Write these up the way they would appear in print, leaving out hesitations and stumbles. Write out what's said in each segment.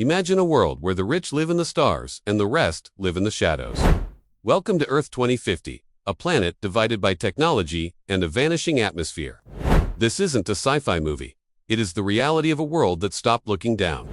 Imagine a world where the rich live in the stars and the rest live in the shadows. Welcome to Earth 2050, a planet divided by technology and a vanishing atmosphere. This isn't a sci-fi movie. It is the reality of a world that stopped looking down.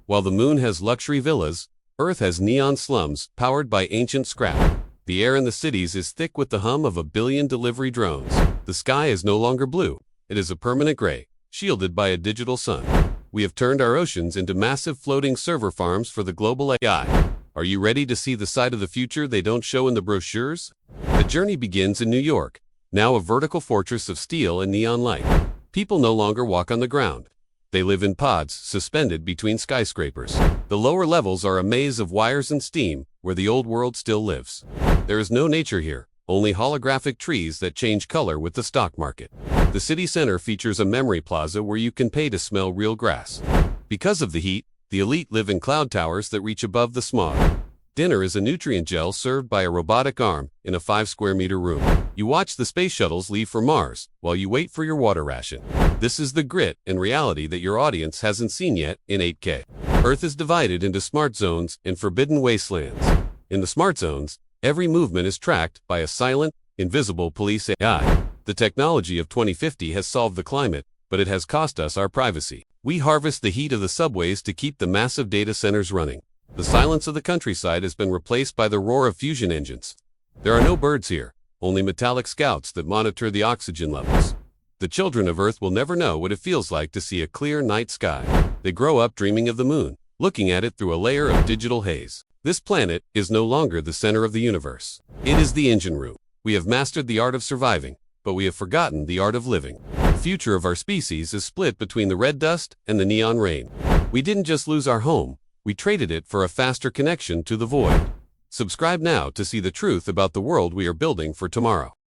While the moon has luxury villas, Earth has neon slums powered by ancient scrap. The air in the cities is thick with the hum of 1 billion delivery drones. The sky is no longer blue. It is a permanent gray, shielded by a digital sun. We have turned our oceans into massive floating server farms for the global AI. Are you ready to see the side of the future they don't show in the brochures? The journey begins in New York, now a vertical fortress of steel and neon light. People no longer walk on the ground. They live in pods suspended between skyscrapers. The lower levels are a maze of wires and steam, where the old world still lives. There is no nature here, only holographic trees that change color with the stock market. The city center features a memory plaza where you can pay to smell real grass. Because of the heat, the elite live in cloud towers that reach above the smog. Dinner is a nutrient gel served by a robotic arm in a 5-square-meter room. You watch the space shuttles leave for Mars while you wait for your water ration. This is the grit and reality that your audience hasn't seen yet in 8K. Earth is divided into smart zones and forbidden wastelands. In the smart zones, every movement is tracked by a silent, invisible police AI. The technology of 2050 has solved the climate, but it has cost us our privacy. We harvest the heat of the subways to keep the massive data centers running. The silence of the countryside has been replaced by the roar of fusion engines. There are no birds here, only metallic scouts that monitor the oxygen levels. The children of Earth will never know what it feels like to see a clear night sky. They grow up dreaming of the moon, looking at it through a layer of digital haze. This planet is no longer the center of the universe. It is the engine room. We have mastered the art of surviving, but we have forgotten the art of living. The future of our species is split between the red dust and the neon rain. We didn't just lose our home, we traded it for a faster connection to the void. Subscribe now to see the truth about the world we are building for tomorrow.